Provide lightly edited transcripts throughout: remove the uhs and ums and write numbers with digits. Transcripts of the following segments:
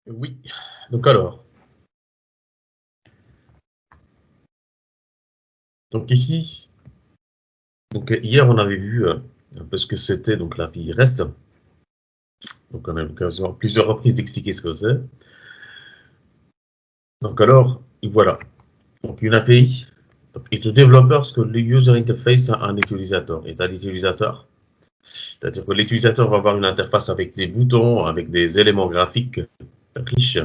Oui, donc alors, donc ici, donc hier on avait vu un peu ce que c'était donc l'API REST. Donc on a eu l'occasion à plusieurs reprises d'expliquer ce que c'est. Donc alors, voilà. Donc une API est le développeur ce que le user interface a un utilisateur. Et à l'utilisateur, c'est-à-dire que l'utilisateur va avoir une interface avec des boutons, avec des éléments graphiques riches,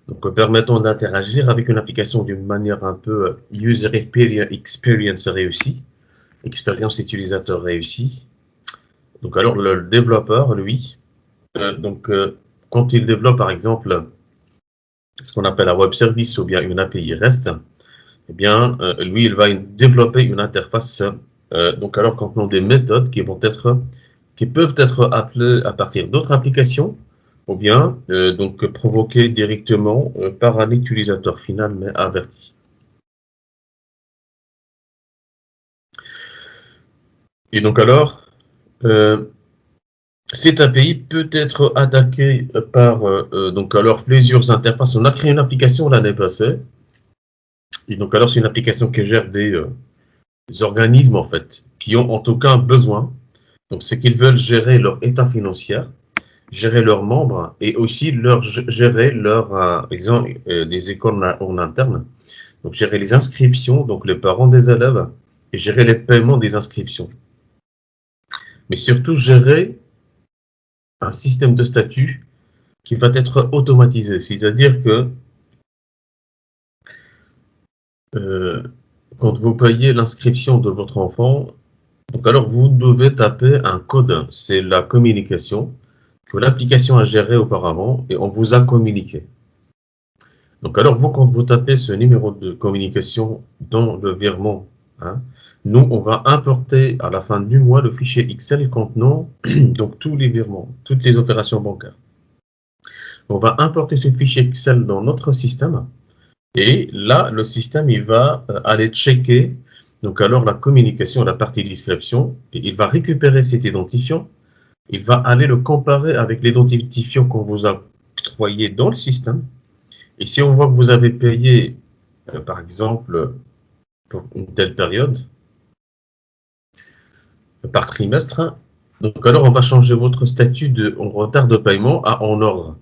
donc permettant d'interagir avec une application d'une manière un peu user experience réussie, expérience utilisateur réussie. Donc alors le développeur, lui, donc quand il développe par exemple ce qu'on appelle un web service ou bien une API REST, eh bien lui il va développer une interface. Donc alors contenant des méthodes qui peuvent être appelées à partir d'autres applications ou bien donc provoquées directement par un utilisateur final mais averti. Et donc alors, euh, cette API peut être attaquée par donc alors plusieurs interfaces. On a créé une application l'année passée. Et donc alors c'est une application qui gère des organismes en fait, qui ont en tout cas besoin. Donc c'est qu'ils veulent gérer leur état financier, gérer leurs membres et aussi gérer leurs des écoles en interne. Donc gérer les inscriptions, donc les parents des élèves et gérer les paiements des inscriptions. Mais surtout gérer un système de statut qui va être automatisé. C'est-à-dire que euh, quand vous payez l'inscription de votre enfant, donc alors vous devez taper un code. C'est la communication que l'application a gérée auparavant et on vous a communiqué. Donc alors vous, quand vous tapez ce numéro de communication dans le virement, hein, nous, on va importer à la fin du mois le fichier Excel contenant donc tous les virements, toutes les opérations bancaires. On va importer ce fichier Excel dans notre système. Et là, le système, il va aller checker, donc alors la communication, la partie description, et il va récupérer cet identifiant, il va aller le comparer avec l'identifiant qu'on vous a octroyé dans le système. Et si on voit que vous avez payé, par exemple, pour une telle période, par trimestre, donc alors on va changer votre statut de en retard de paiement à en ordre.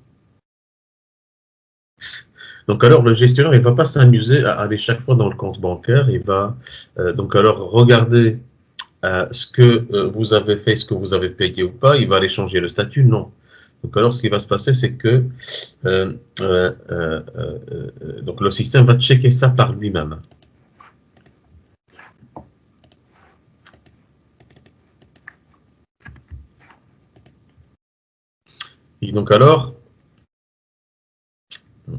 Donc alors le gestionnaire, il ne va pas s'amuser à aller chaque fois dans le compte bancaire, il va donc alors regarder ce que vous avez fait, ce que vous avez payé ou pas, il va aller changer le statut, non. Donc alors ce qui va se passer, c'est que euh, euh, euh, donc le système va checker ça par lui-même. Et donc alors, je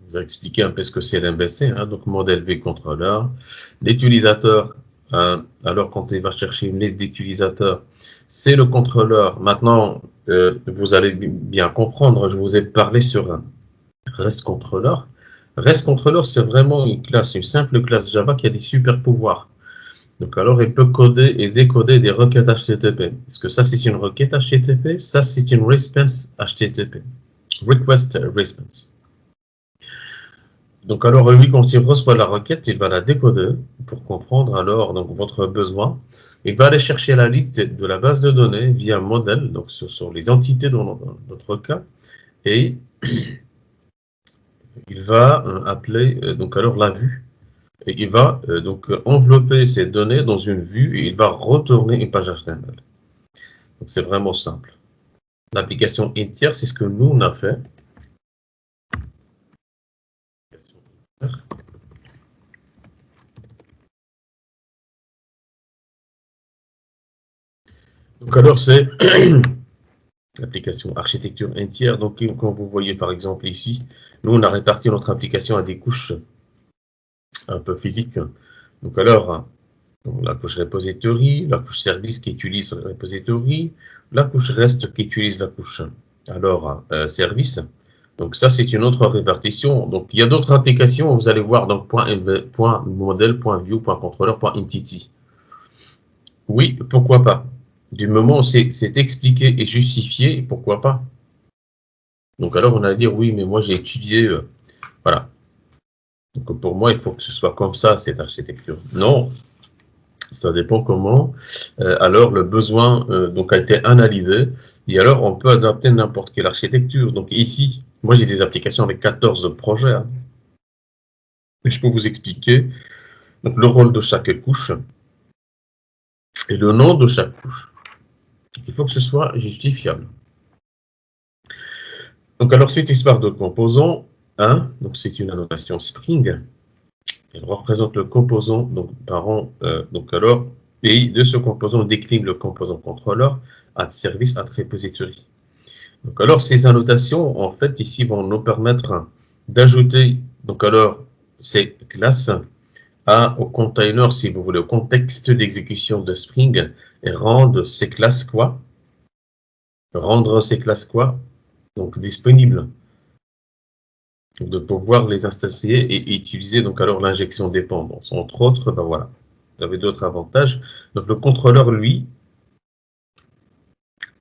vous ai expliqué un peu ce que c'est l'MVC, hein, donc modèle V contrôleur. L'utilisateur, alors quand il va chercher une liste d'utilisateurs, c'est le contrôleur. Maintenant, vous allez bien comprendre, je vous ai parlé sur un REST contrôleur. REST contrôleur, c'est vraiment une classe, une simple classe Java qui a des super pouvoirs. Donc alors, il peut coder et décoder des requêtes HTTP. Est-ce que ça, c'est une requête HTTP? Ça, c'est une response HTTP. Request Response. Donc alors lui, quand il reçoit la requête, il va la décoder pour comprendre alors donc votre besoin. Il va aller chercher la liste de la base de données via un modèle, donc ce sont les entités dans notre cas, et il va appeler donc alors la vue. Et il va donc envelopper ces données dans une vue et il va retourner une page HTML. Donc c'est vraiment simple. L'application entière, c'est ce que nous on a fait. Donc alors c'est l'application architecture entière. Donc quand vous voyez par exemple ici, nous on a réparti notre application à des couches un peu physiques. Donc alors la couche repository, la couche service qui utilise repository, la couche rest qui utilise la couche alors service. Donc ça c'est une autre répartition. Donc il y a d'autres applications, vous allez voir donc point modèle, point view, point contrôleur, point entity. Oui, pourquoi pas. Du moment où c'est expliqué et justifié, pourquoi pas. Donc alors on va dire oui, mais moi j'ai étudié, voilà. Donc pour moi, il faut que ce soit comme ça, cette architecture. Non, ça dépend comment. Alors le besoin donc a été analysé et alors on peut adapter n'importe quelle architecture. Donc ici, moi j'ai des applications avec 14 projets, hein. Et je peux vous expliquer donc, le rôle de chaque couche et le nom de chaque couche. Il faut que ce soit justifiable. Donc alors cette histoire de composant, hein, donc c'est une annotation Spring. Elle représente le composant donc parent donc alors et de ce composant on décline le composant contrôleur à service at repository. Donc alors ces annotations en fait ici vont nous permettre d'ajouter donc alors ces classes au container si vous voulez au contexte d'exécution de Spring et rendre ces classes quoi donc disponibles de pouvoir les instancier et utiliser donc alors l'injection dépendance. Entre autres, ben voilà, vous avez d'autres avantages. Donc le contrôleur, lui,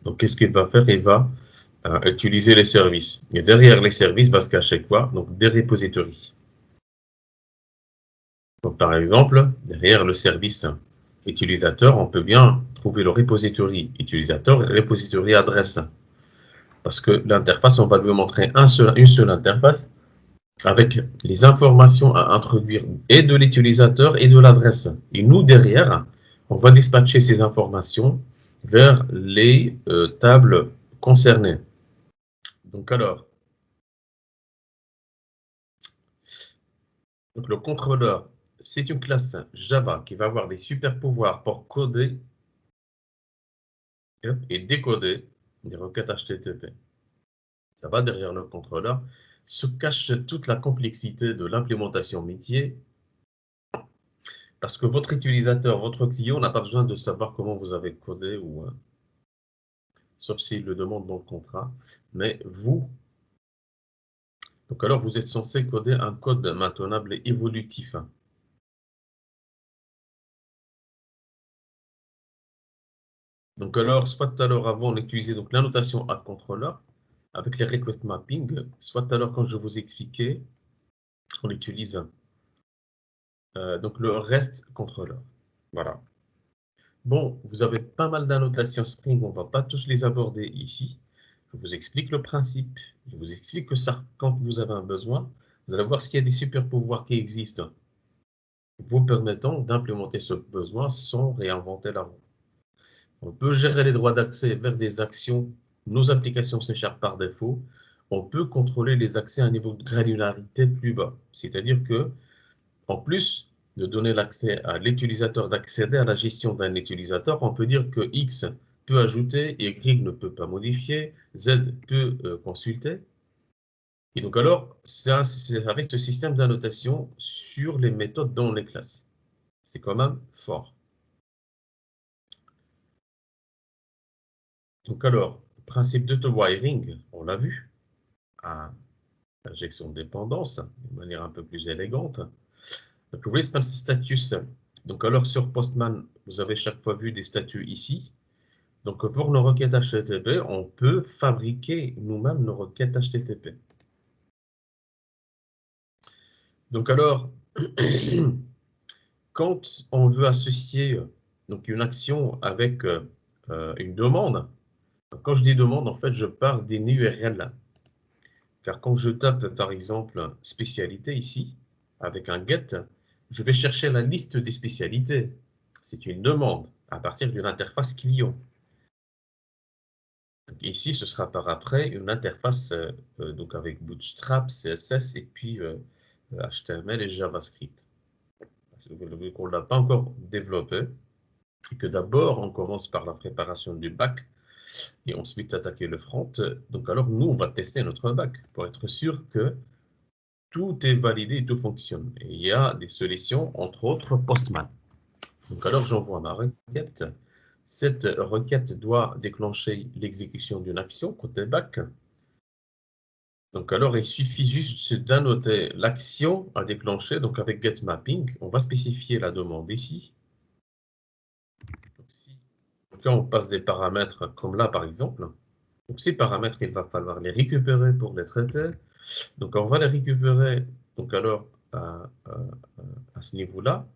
donc qu'est-ce qu'il va faire? Il va utiliser les services. Et derrière les services va se cacher quoi? Donc des repositories. Donc par exemple, derrière le service utilisateur, on peut bien trouver le repository utilisateur et repository adresse. Parce que l'interface, on va lui montrer une seule interface avec les informations à introduire et de l'utilisateur et de l'adresse. Et nous, derrière, on va dispatcher ces informations vers les tables concernées. Donc alors, donc le contrôleur, c'est une classe Java qui va avoir des super pouvoirs pour coder et décoder des requêtes HTTP. Ça va derrière le contrôleur, se cache toute la complexité de l'implémentation métier. Parce que votre utilisateur, votre client n'a pas besoin de savoir comment vous avez codé, ou, sauf s'il le demande dans le contrat. Mais vous, donc alors vous êtes censé coder un code maintenable et évolutif. Donc alors, soit alors avant on utilisait donc la notation à controller avec les request mapping, soit alors quand je vous expliquais, on utilise donc le REST controller. Voilà. Bon, vous avez pas mal d'annotations Spring, on ne va pas tous les aborder ici. Je vous explique le principe, je vous explique que ça, quand vous avez un besoin, vous allez voir s'il y a des super pouvoirs qui existent, vous permettant d'implémenter ce besoin sans réinventer la roue. On peut gérer les droits d'accès vers des actions, nos applications s'échappent par défaut. On peut contrôler les accès à un niveau de granularité plus bas, c'est-à-dire que en plus de donner l'accès à l'utilisateur d'accéder à la gestion d'un utilisateur, on peut dire que X peut ajouter, Y ne peut pas modifier, Z peut consulter. Et donc alors, c'est avec ce système d'annotation sur les méthodes dans les classes. C'est quand même fort. Donc alors, principe d'auto-wiring, on l'a vu, à injection de dépendance, de manière un peu plus élégante. Donc, response status. Donc alors sur Postman, vous avez chaque fois vu des statuts ici. Donc pour nos requêtes HTTP, on peut fabriquer nous-mêmes nos requêtes HTTP. Donc alors, quand on veut associer donc une action avec une demande, quand je dis demande, en fait, je parle d'une URL. Car quand je tape, par exemple, spécialité ici, avec un get, je vais chercher la liste des spécialités. C'est une demande à partir d'une interface client. Donc ici, ce sera par après une interface donc avec Bootstrap, CSS et puis HTML et JavaScript. Vu qu'on ne l'a pas encore développé, et que d'abord on commence par la préparation du bac et ensuite attaquer le front, donc alors nous on va tester notre bac pour être sûr que tout est validé et tout fonctionne. Et il y a des solutions, entre autres Postman. Donc alors j'envoie ma requête. Cette requête doit déclencher l'exécution d'une action côté back. Donc alors il suffit juste d'annoter l'action à déclencher. Donc avec getMapping, on va spécifier la demande ici. Donc si quand on passe des paramètres comme là par exemple, Donc ces paramètres, il va falloir les récupérer pour les traiter. Donc on va les récupérer, donc alors à ce niveau-là,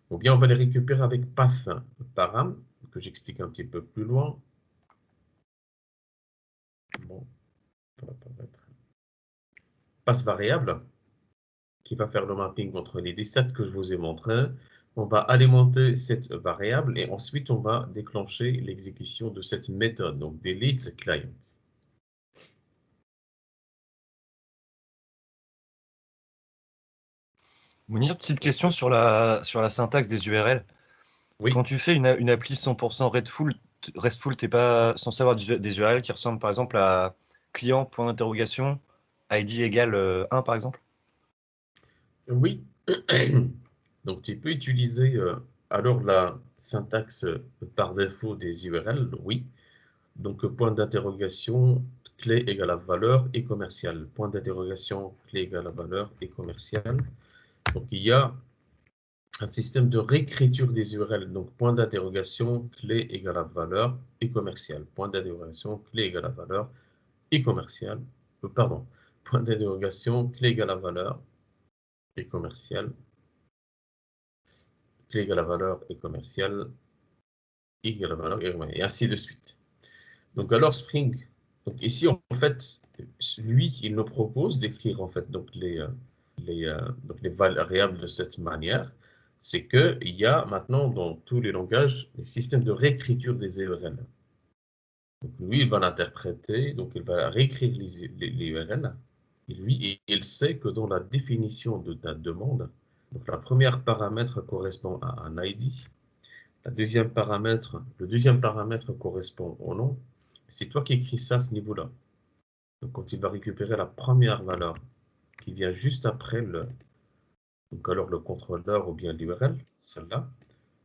ou bien on va les récupérer avec path param, que j'explique un petit peu plus loin. Bon, ça va apparaître. Path variable, qui va faire le mapping entre les 17 que je vous ai montré. On va alimenter cette variable et ensuite on va déclencher l'exécution de cette méthode, donc delete client. Mounir, petite question sur la syntaxe des URL. Quand Oui, tu fais une appli 100% RESTful, t'es pas censé avoir des URL qui ressemblent par exemple à client, point d'interrogation, ID égale 1 par exemple? oui. Donc tu peux utiliser alors la syntaxe par défaut des URL, oui. Donc point d'interrogation, clé égale à valeur et commercial. Point d'interrogation, clé égale à valeur et commercial. Donc il y a un système de réécriture des URL. Donc point d'interrogation, clé égale à valeur et commercial. Point d'interrogation, clé égale à valeur et commercial. Pardon. Point d'interrogation, clé égale à valeur et commercial. Clé égale à valeur et commercial égale à valeur et ainsi de suite. Donc alors Spring, donc ici en fait, lui, il nous propose d'écrire en fait donc les variables de cette manière. C'est que il y a maintenant dans tous les langages des systèmes de réécriture des URL. Donc lui, il va l'interpréter, donc il va réécrire les URL. Et lui, il sait que dans la définition de ta demande, donc la première paramètre correspond à un ID, le deuxième paramètre correspond au nom. C'est toi qui écris ça à ce niveau-là. Donc, quand il va récupérer la première valeur qui vient juste après donc alors le contrôleur ou bien l'URL, celle-là.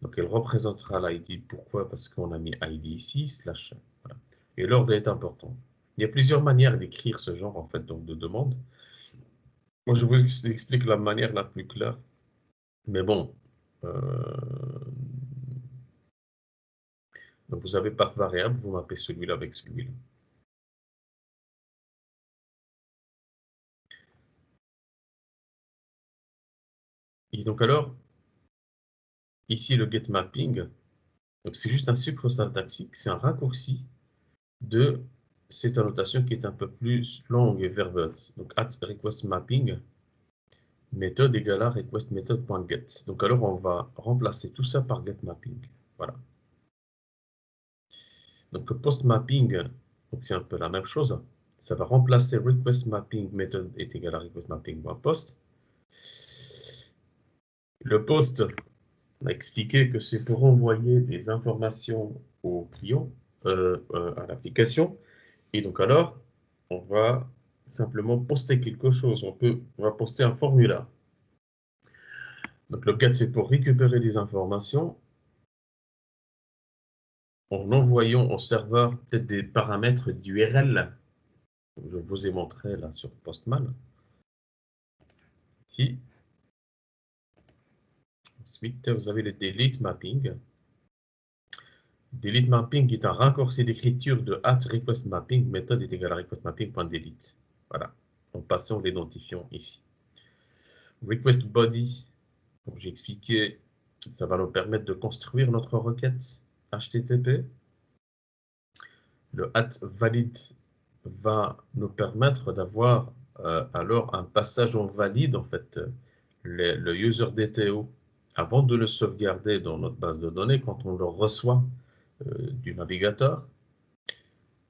Donc, elle représentera l'ID. Pourquoi? Parce qu'on a mis ID ici, slash. Voilà. Et l'ordre est important. Il y a plusieurs manières d'écrire ce genre en fait donc de demande. Moi, je vous explique la manière la plus claire. Mais bon, donc vous avez par variable, vous mappez celui-là avec celui-là. Et donc alors, ici le get mapping, donc c'est juste un sucre syntaxique, c'est un raccourci de cette annotation qui est un peu plus longue et verbeuse. Donc at request mapping, méthode égale à request method.get. Donc alors on va remplacer tout ça par get mapping. Voilà. Donc post mapping, c'est un peu la même chose. Ça va remplacer request mapping méthode est égal à request mapping.post. Le post, on a expliqué que c'est pour envoyer des informations au client, à l'application. Et donc alors, on va simplement poster quelque chose. On va poster un formulaire. Donc le get, c'est pour récupérer des informations en envoyant au serveur peut-être des paramètres d'URL. Je vous ai montré là sur Postman. Ici. Ensuite, vous avez le delete mapping. Delete mapping est un raccourci d'écriture de request mapping, méthode est égale à request mapping.delete. Voilà, en passant l'identifiant ici. Request body, comme j'ai expliqué, ça va nous permettre de construire notre requête HTTP. Le valid va nous permettre d'avoir alors un passage en valide, en fait, le user DTO, avant de le sauvegarder dans notre base de données, quand on le reçoit du navigateur.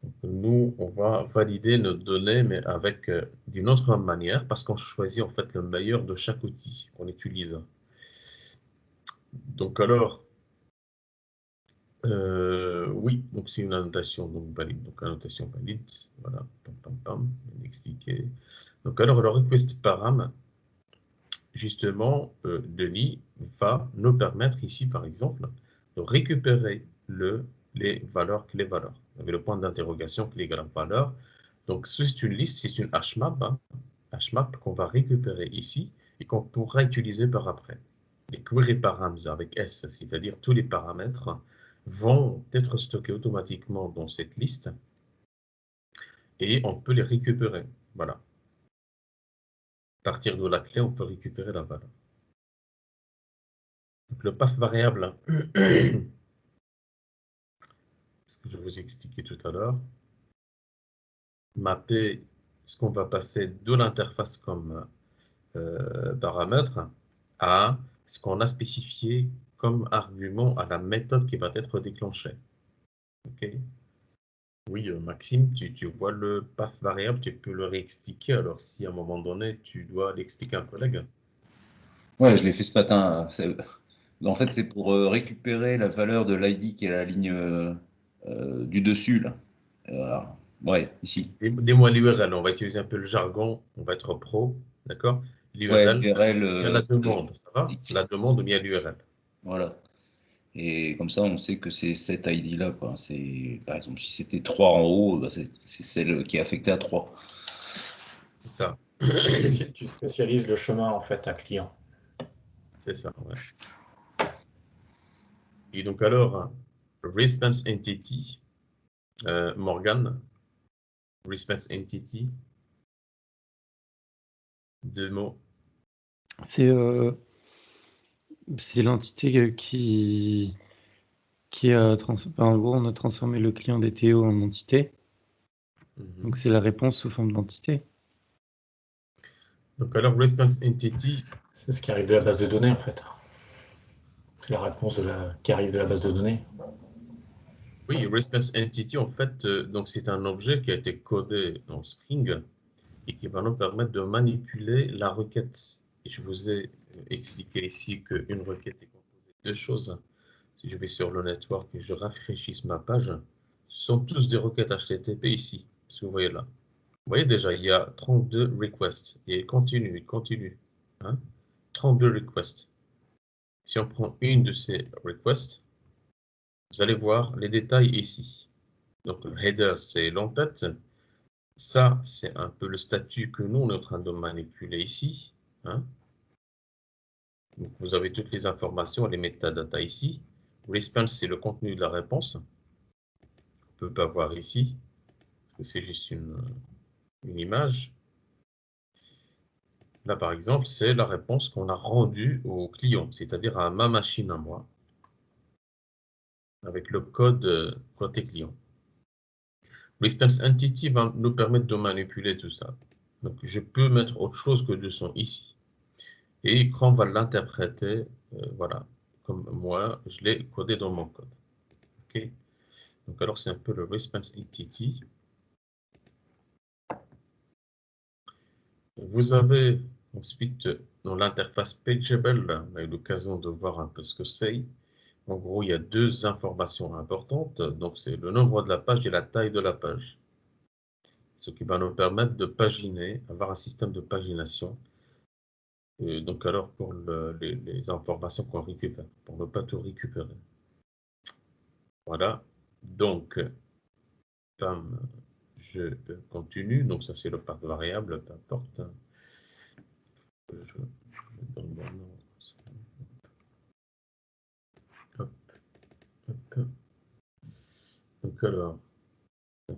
Donc, nous, on va valider nos données, mais avec d'une autre manière, parce qu'on choisit en fait le meilleur de chaque outil qu'on utilise. Donc alors, oui, donc c'est une annotation donc valide. Donc annotation valide, voilà, pam, pam, pam, bien expliqué. Donc alors le request param, justement, Denis va nous permettre ici, par exemple, de récupérer les valeurs. Vous avez le point d'interrogation clé égale à valeur. Donc c'est une liste, c'est une hmap, hein, hmap qu'on va récupérer ici et qu'on pourra utiliser par après. Les query params avec S, c'est-à-dire tous les paramètres vont être stockés automatiquement dans cette liste et on peut les récupérer. Voilà. À partir de la clé, on peut récupérer la valeur. Donc, le path variable, ce que je vous ai expliqué tout à l'heure, mapper ce qu'on va passer de l'interface comme paramètre à ce qu'on a spécifié comme argument à la méthode qui va être déclenchée. Ok. Oui, Maxime, tu vois le path variable, tu peux le réexpliquer. Alors, si à un moment donné, tu dois l'expliquer à un collègue. Ouais, je l'ai fait ce matin. En fait, c'est pour récupérer la valeur de l'ID qui est la ligne du dessus, là. Ouais, ici. Dis-moi l'URL, on va utiliser un peu le jargon, on va être pro, d'accord? Ouais, L'URL, l'URL, bien la demande, ça va? La demande ou bien l'URL. voilà. Et comme ça, on sait que c'est cette ID-là, quoi. Par exemple, si c'était 3 en haut, bah, c'est celle qui est affectée à 3. C'est ça. Tu spécialises le chemin en fait à client. C'est ça, ouais. Et donc alors, response entity, Morgan, response entity, 2 mots. C'est l'entité qui a en gros, on a transformé le client DTO en entité. Donc c'est la réponse sous forme d'entité. Donc alors, response entity, C'est ce qui arrive de la base de données en fait. C'est la réponse qui arrive de la base de données. oui, response entity, en fait, donc c'est un objet qui a été codé en Spring et qui va nous permettre de manipuler la requête. Et je vous ai expliqué ici qu'une requête est composée de deux choses. Si je vais sur le network et je rafraîchisse ma page, ce sont tous des requêtes HTTP ici, si vous voyez là. Vous voyez déjà, il y a 32 requests et il continue. Hein? 32 requests. Si on prend une de ces requests, vous allez voir les détails ici. Donc, le header, c'est l'entête. Ça, c'est un peu le statut que nous, on est en train de manipuler ici. Hein? Donc, vous avez toutes les informations, les metadata ici. Response, c'est le contenu de la réponse. On ne peut pas voir ici, parce que c'est juste une image. Là, par exemple, c'est la réponse qu'on a rendue au client, c'est-à-dire à ma machine à moi, avec le code côté client. Response Entity va nous permettre de manipuler tout ça. Donc, je peux mettre autre chose que 200 ici. Et Chrome va l'interpréter, voilà, comme moi, je l'ai codé dans mon code. OK. Donc, alors, c'est un peu le Response Entity. Vous avez ensuite, dans l'interface Pageable, on a eu l'occasion de voir un peu ce que c'est. En gros, il y a deux informations importantes. Donc, c'est le nombre de la page et la taille de la page. Ce qui va nous permettre de paginer, avoir un système de pagination. Donc, alors, pour les informations qu'on récupère, pour ne pas tout récupérer. Voilà. Donc, je continue. Donc, ça, c'est le path variable, peu importe. Je donne mon nom. Hop, hop. Donc, alors, il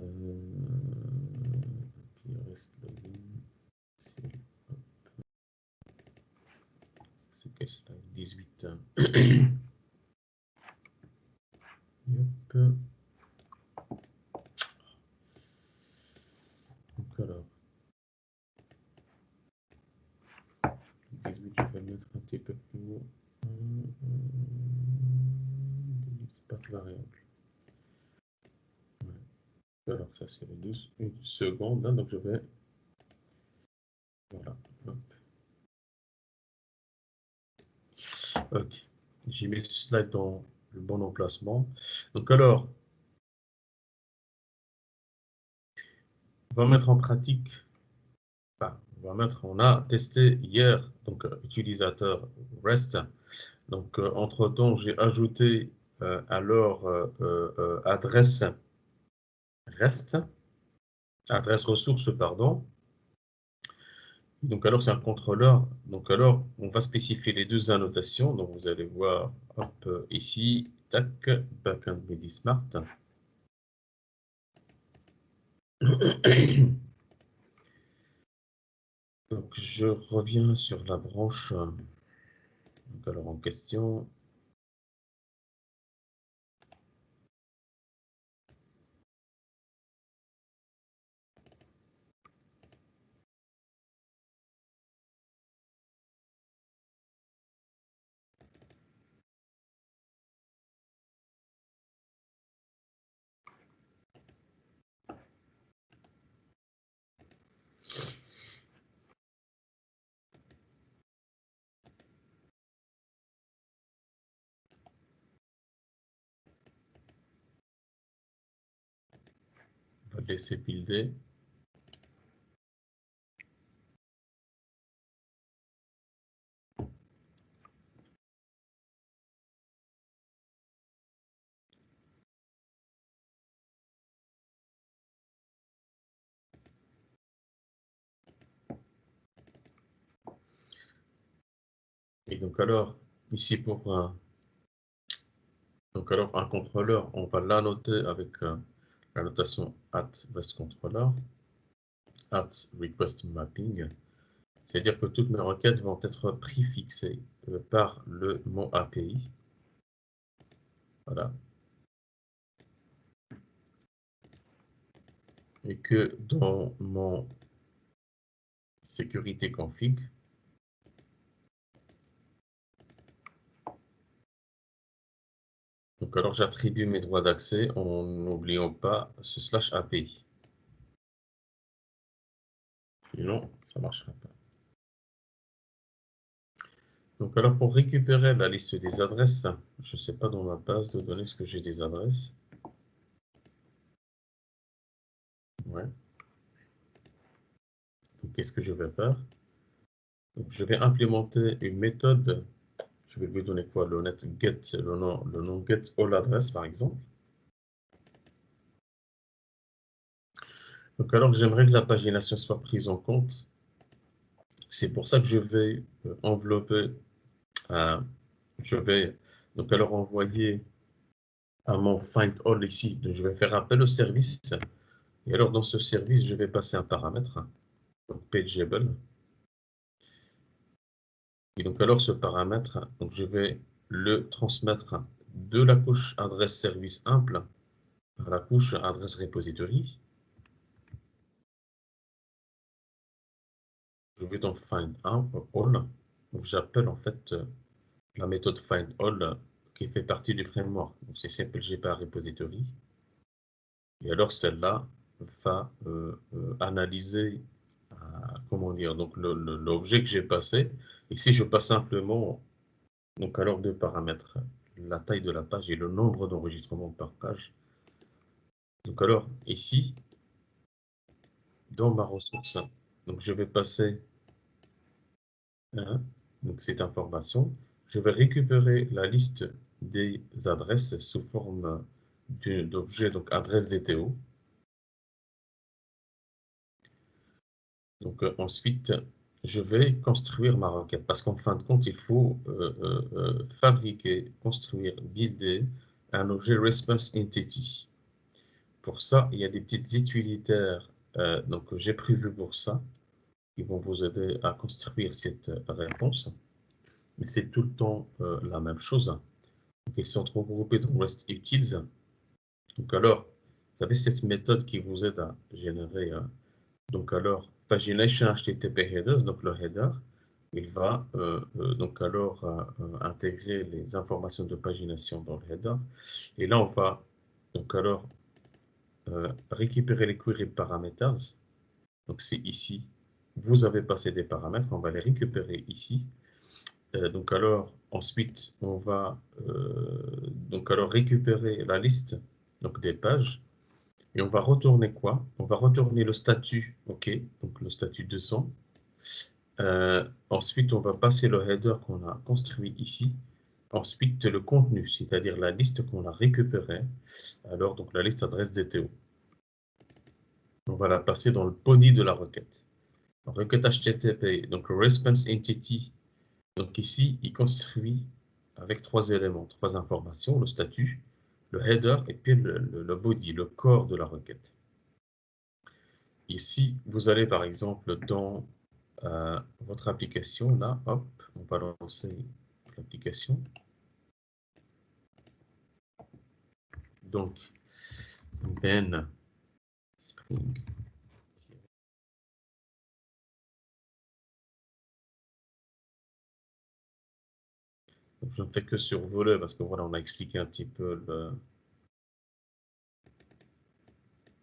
reste login. C'est quel slide? 18. Hop. Donc, alors, 18, je vais mettre un petit peu plus haut. Path variable. Ouais. Alors, ça, c'est une seconde. Hein, donc, je vais. Voilà. Hop. Ok. J'ai mis ce slide dans le bon emplacement. Donc, alors, on va mettre en pratique. Enfin, on a testé hier, donc utilisateur REST. Donc, entre-temps, j'ai ajouté alors adresse REST, adresse ressource, pardon. Donc, alors, c'est un contrôleur. Donc, alors, on va spécifier les deux annotations. Donc, vous allez voir hop, ici, tac, backend BD Smart. Donc, je reviens sur la branche donc, alors en question. On va laisser builder. Et donc alors, ici pour donc alors un contrôleur, on va l'annoter avec la notation @REST_controller, @request_mapping. C'est-à-dire que toutes mes requêtes vont être préfixées par le mot API. Voilà. Et que dans mon sécurité config, donc alors j'attribue mes droits d'accès en n'oubliant pas ce /API. Sinon, ça ne marchera pas. Donc alors pour récupérer la liste des adresses, je ne sais pas dans ma base de données ce que j'ai des adresses. Ouais. Donc qu'est-ce que je vais faire? Donc, je vais implémenter une méthode. Je vais lui donner quoi? Le net get, le nom get all address par exemple. Donc alors j'aimerais que la pagination soit prise en compte. C'est pour ça que je vais envelopper, je vais donc alors envoyer à mon find all ici. Donc, je vais faire appel au service. Et alors dans ce service, je vais passer un paramètre, donc pageable. Et donc alors ce paramètre, donc je vais le transmettre de la couche adresse service simple à la couche adresse repository. Je vais donc find all. Donc j'appelle en fait la méthode find all qui fait partie du framework. Donc c'est simple GPA repository. Et alors celle-là va analyser, comment dire, donc l'objet que j'ai passé. Et si je passe simplement, donc alors deux paramètres, la taille de la page et le nombre d'enregistrements par page. Donc alors ici, dans ma ressource, donc je vais passer donc cette information. Je vais récupérer la liste des adresses sous forme d'objet, donc adresse DTO. Donc ensuite, je vais construire ma requête parce qu'en fin de compte, il faut fabriquer, construire, builder un objet response entity. Pour ça, il y a des petites utilitaires donc j'ai prévu pour ça qui vont vous aider à construire cette réponse. Mais c'est tout le temps la même chose. Donc, ils sont regroupés dans REST Utils. Donc alors, vous avez cette méthode qui vous aide à générer donc alors pagination HTTP headers, donc le header, il va donc alors intégrer les informations de pagination dans le header. Et là, on va donc alors récupérer les query parameters. Donc c'est ici. Vous avez passé des paramètres, on va les récupérer ici. Donc alors ensuite, on va donc alors récupérer la liste donc des pages. Et on va retourner quoi? On va retourner le statut, OK, donc le statut 200. Ensuite, on va passer le header qu'on a construit ici. Ensuite, le contenu, c'est-à-dire la liste qu'on a récupérée. Alors, donc la liste adresse DTO. On va la passer dans le body de la requête. La requête HTTP, donc response entity. Donc ici, il construit avec 3 éléments, 3 informations, le statut, le header et puis le body, le corps de la requête. Ici, vous allez par exemple dans votre application, là, hop, on va lancer l'application. Donc, then Spring. Donc, je ne fais que survoler parce que voilà, on a expliqué un petit peu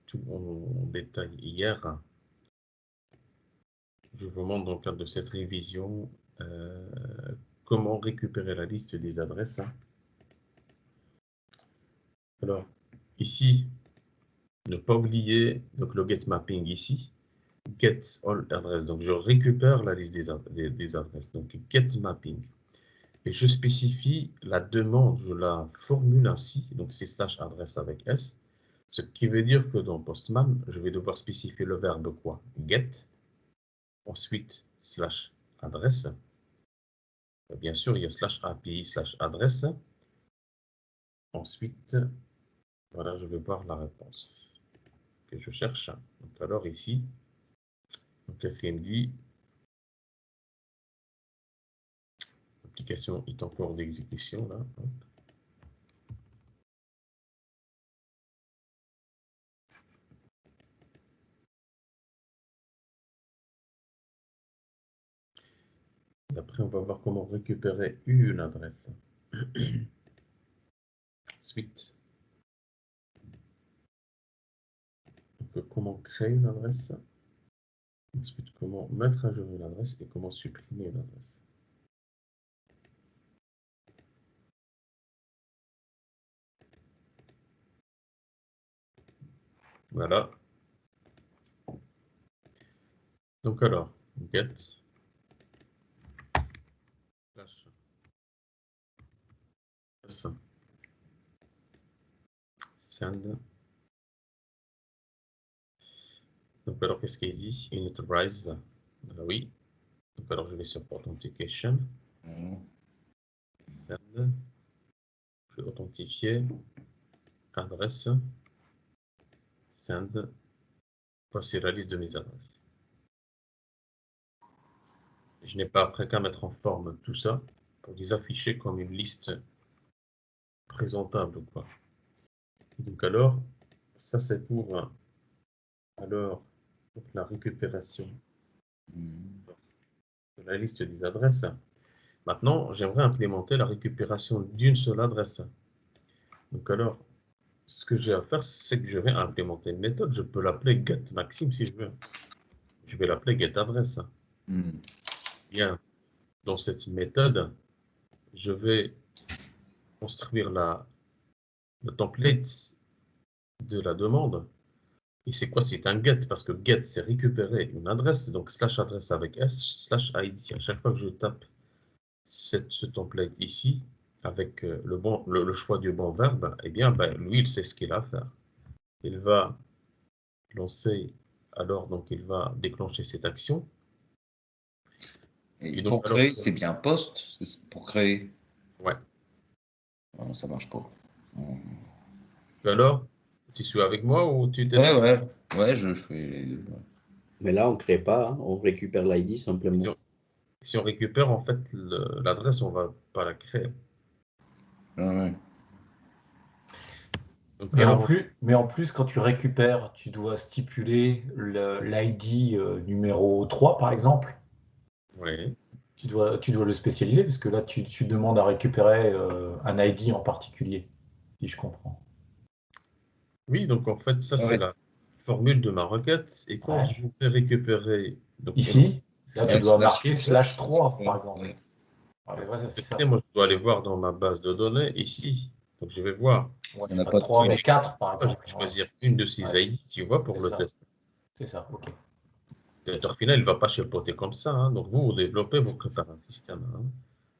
tout en détail hier. Je vous montre dans le cadre de cette révision comment récupérer la liste des adresses. Alors, ici, ne pas oublier donc, le get mapping ici. Get all address. Donc, je récupère la liste des adresses. Donc, get mapping. Et je spécifie la demande, je la formule ainsi. Donc, c'est slash adresse avec S. Ce qui veut dire que dans Postman, je vais devoir spécifier le verbe quoi? Get. Ensuite, slash adresse. Bien sûr, il y a slash API slash adresse. Ensuite, voilà, je vais voir la réponse que je cherche. Donc, alors ici, qu'est-ce qu'il me dit? L'application est en cours d'exécution là. Hop. Et après, on va voir comment récupérer une adresse. Ensuite, donc, comment créer une adresse. Ensuite, comment mettre à jour une adresse et comment supprimer une adresse. Voilà. Donc alors, get slash send. Donc alors, qu'est-ce qu'il dit? Inauthorize. Oui. Donc alors, je vais sur Authentication. Send. Je vais authentifier. Adresse. Send. Voici la liste de mes adresses. Je n'ai pas après qu'à mettre en forme tout ça pour les afficher comme une liste présentable, quoi. Donc alors, ça c'est pour alors la récupération de la liste des adresses. Maintenant, j'aimerais implémenter la récupération d'une seule adresse. Donc alors, ce que j'ai à faire, c'est que je vais implémenter une méthode. Je peux l'appeler getMaxime si je veux. Je vais l'appeler getAdresse. Bien, dans cette méthode, je vais construire le template de la demande. Et c'est quoi? C'est un get, parce que get, c'est récupérer une adresse, donc slash adresse avec S, slash ID. À chaque fois que je tape ce template ici, avec le choix du bon verbe, eh bien, lui, il sait ce qu'il a à faire. Il va lancer, alors, donc, il va déclencher cette action. Et donc, pour créer, c'est bien post, pour créer. Ouais. Non, ça marche pas. Alors, tu suis avec moi ou tu testes? Ouais, je fais. Mais là, on ne crée pas, hein, on récupère l'ID simplement. Si on récupère, en fait, l'adresse, on ne va pas la créer. Ouais. Donc, Mais en plus, quand tu récupères, tu dois stipuler l'ID numéro 3, par exemple. Oui. Tu dois le spécialiser, parce que là, tu demandes à récupérer un ID en particulier, si je comprends. Oui, donc en fait, ça, c'est la formule de ma requête. Et quand je vais récupérer... Donc, ici, là, tu dois marquer /3, par exemple. C'est ça. Moi, je dois aller voir dans ma base de données, ici. Donc, je vais voir. Il n'y en a pas 3, mais 4, par exemple. Je vais choisir une de ces ID, tu vois, pour le test. C'est ça, ok. Au final, il ne va pas chapeauter comme ça. Hein. Donc, vous développez, vous préparez un système. Hein.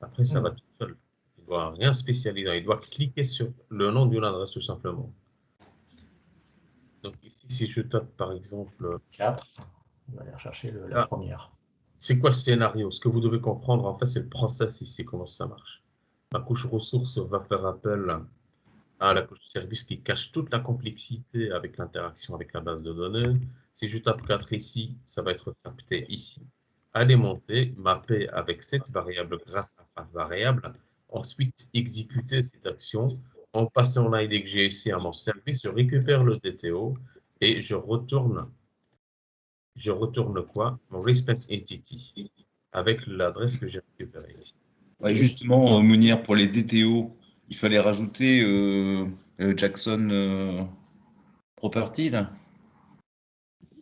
Après, ça va tout seul. Il ne doit rien spécialiser. Il doit cliquer sur le nom d'une adresse, tout simplement. Donc, ici, si je tape, par exemple... 4, on va aller rechercher la première. C'est quoi le scénario? Ce que vous devez comprendre, en fait, c'est le process ici, comment ça marche. La couche ressource va faire appel à la couche service qui cache toute la complexité avec l'interaction avec la base de données. Si je tape 4 ici, ça va être capté ici. Alimenter, mapper avec cette variable grâce à la variable. Ensuite, exécuter cette action en passant l'ID que j'ai ici à mon service. Je récupère le DTO et je retourne quoi? Mon response entity avec l'adresse que j'ai récupérée ici. Ouais, justement, Mounir, pour les DTO, il fallait rajouter Jackson Property, là.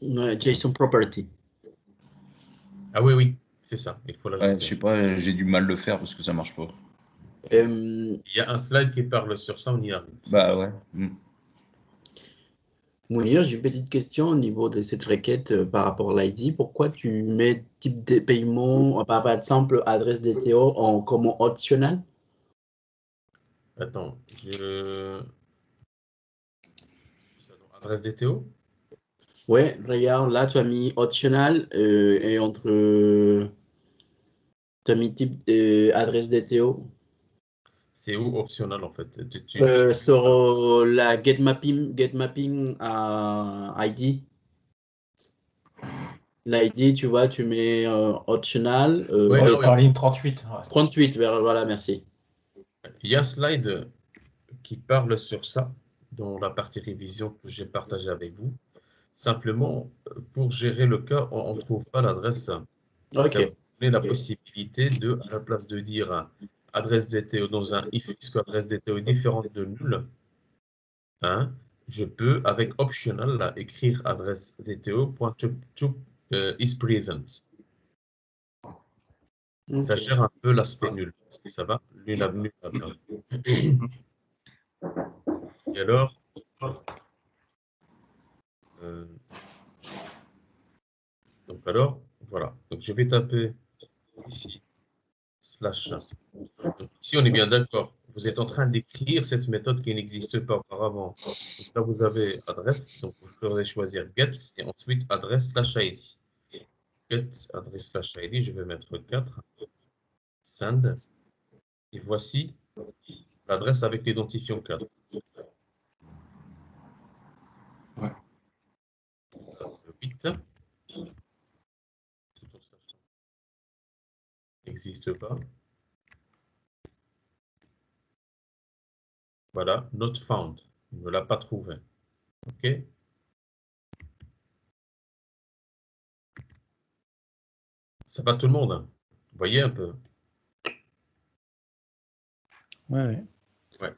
Ouais, JSON Property. Ah oui, c'est ça, il faut Ouais, l'ajouter. je sais pas, j'ai du mal de le faire parce que ça marche pas. Il y a un slide qui parle sur ça, on y arrive. Bah ouais. Mounir, j'ai une petite question au niveau de cette requête par rapport à l'ID. Pourquoi tu mets type de paiement, par exemple, adresse DTO en comme optionnel? Attends, adresse DTO? Ouais, regarde, là, tu as mis optional et entre. Tu as mis type adresse DTO. C'est où optionnel en fait? Sur la get mapping à ID. L'ID, tu vois, tu mets optional. Ouais, Ouais, ah oui, en ligne 38. Ouais. 38, voilà, merci. il y a un slide qui parle sur ça dans la partie révision que j'ai partagée avec vous. Simplement, pour gérer le cas, on ne trouve pas l'adresse. Ça Ok. va donner la Ok. possibilité de, à la place de dire adresse DTO dans un if puisque adresse DTO est différente de nul, hein, je peux, avec optional, là, écrire adresse DTO.to is present. Ça Ok. gère un peu l'aspect nul. Ça va? Nul à nul à bien. Et alors, donc alors, voilà. Donc je vais taper ici, slash. Donc ici, on est bien d'accord. Vous êtes en train d'écrire cette méthode qui n'existe pas auparavant. Donc là, vous avez adresse. Donc vous pourrez choisir get et ensuite adresse slash ID. Get adresse slash ID, je vais mettre 4. Send. Et voici l'adresse avec l'identifiant 4. Le 8. N'existe pas. Voilà, not found. Il ne l'a pas trouvé. OK? Ça va tout le monde, hein? Vous voyez un peu? Ouais.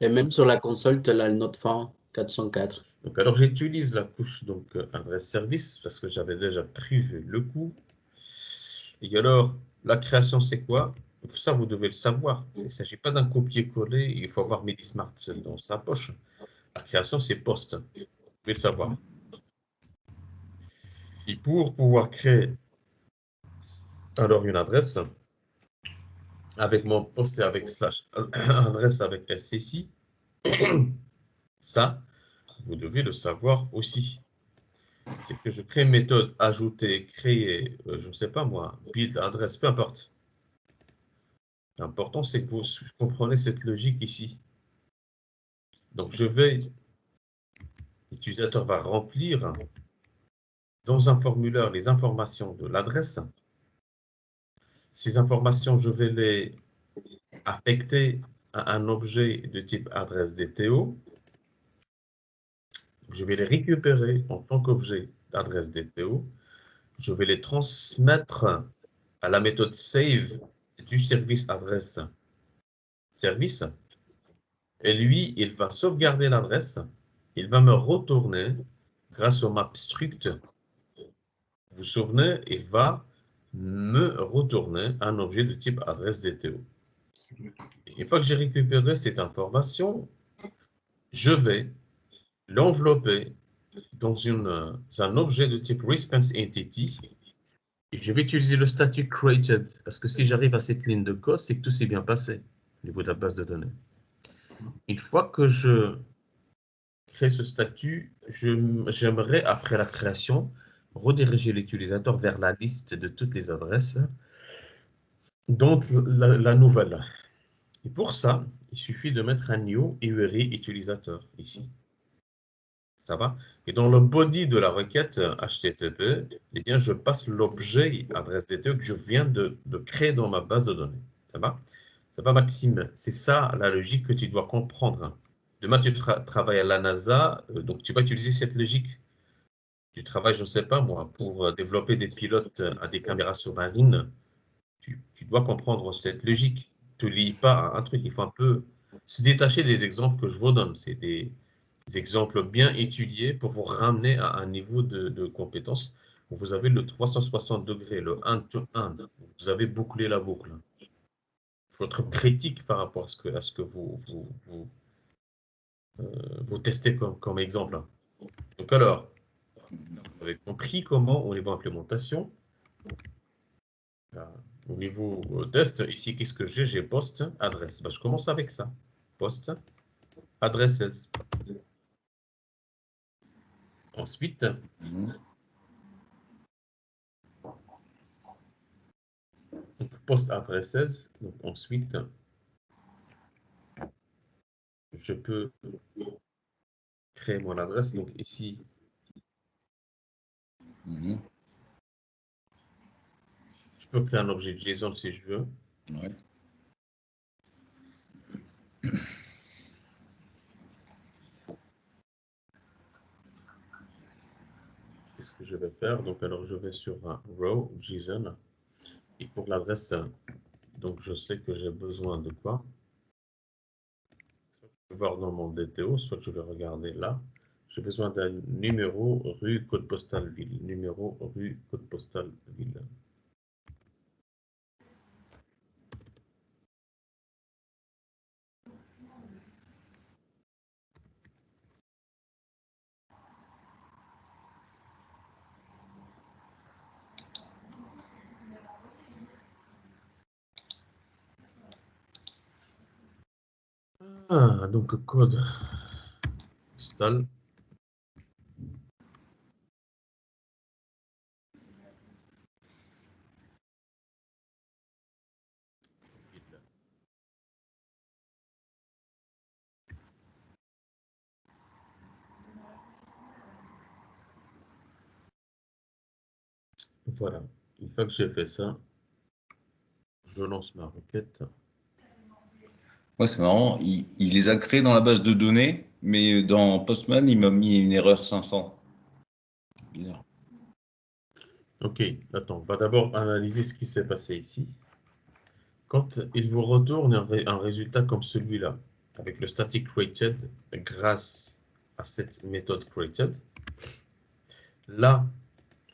Et même sur la console, tu as le note fin 404. Donc, alors, j'utilise la couche donc, adresse service parce que j'avais déjà prévu le coup. Et alors, la création, c'est quoi? Ça, vous devez le savoir. Il ne s'agit pas d'un copier-coller. Il faut avoir MediSmart dans sa poche. La création, c'est post. Vous devez le savoir. Et pour pouvoir créer alors une adresse, avec mon post et avec slash adresse avec SCC, ça, vous devez le savoir aussi. C'est que je crée une méthode ajouter, créer, je ne sais pas moi, build, adresse, peu importe. L'important, c'est que vous comprenez cette logique ici. Donc, l'utilisateur va remplir dans un formulaire les informations de l'adresse. Ces informations, je vais les affecter à un objet de type adresse DTO. Je vais les récupérer en tant qu'objet d'adresse DTO. Je vais les transmettre à la méthode save du service adresse service. Et lui, il va sauvegarder l'adresse. Il va me retourner grâce au map struct. Vous vous souvenez, il va me retourner un objet de type adresse DTO. Et une fois que j'ai récupéré cette information, je vais l'envelopper dans un objet de type response entity. Et je vais utiliser le statut created parce que si j'arrive à cette ligne de code, c'est que tout s'est bien passé au niveau de la base de données. Une fois que je crée ce statut, j'aimerais, après la création, rediriger l'utilisateur vers la liste de toutes les adresses, dont la nouvelle. Et pour ça, il suffit de mettre un new URI utilisateur ici. Ça va? Et dans le body de la requête HTTP, eh bien, je passe l'objet adresse DTO que je viens de créer dans ma base de données. Ça va? Ça va, Maxime? C'est ça la logique que tu dois comprendre. Demain, tu travailles à la NASA, donc tu vas utiliser cette logique. Tu travailles, je ne sais pas moi, pour développer des pilotes à des caméras sous-marines. Tu dois comprendre cette logique. Tu ne lis pas un truc, il faut un peu se détacher des exemples que je vous donne. C'est des exemples bien étudiés pour vous ramener à un niveau de compétence où vous avez le 360 degrés, le end-to-end. Vous avez bouclé la boucle. Il faut être critique par rapport à ce que vous testez comme exemple. Donc alors, vous avez compris comment au niveau implémentation, au niveau test, ici, qu'est-ce que j'ai? J'ai poste, adresse. Je commence avec ça. Poste, adresses. Ensuite, post adresses. Donc ensuite, je peux créer mon adresse. Donc ici, je peux créer un objet JSON si je veux. Ouais. Qu'est-ce que je vais faire? Donc alors je vais sur un row JSON. Et pour l'adresse, donc je sais que j'ai besoin de quoi? Je vais voir dans mon DTO, soit je vais regarder là. J'ai besoin d'un numéro, rue, code postal, ville. Numéro, rue, code postal, ville. Ah, donc code postal. Voilà. Une fois que j'ai fait ça, je lance ma requête. Ouais, c'est marrant. Il les a créés dans la base de données, mais dans Postman, il m'a mis une erreur 500. Bizarre. Ok, attends, on va d'abord analyser ce qui s'est passé ici. Quand il vous retourne un résultat comme celui-là, avec le static created, grâce à cette méthode created, là,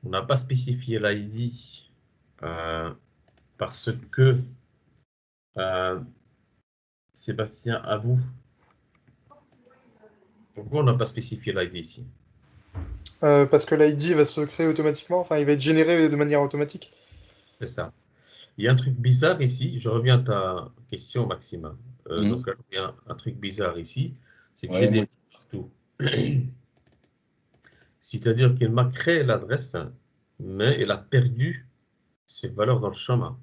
on n'a pas spécifié l'ID parce que, Sébastien, à vous, pourquoi on n'a pas spécifié l'ID ici? Parce que l'ID va se créer automatiquement, enfin il va être généré de manière automatique. C'est ça. Il y a un truc bizarre ici, je reviens à ta question, Maxime. Donc, il y a un truc bizarre ici, c'est que j'ai Ouais, des moi- lignes partout. C'est-à-dire qu'il m'a créé l'adresse, mais il a perdu ses valeurs dans le chemin.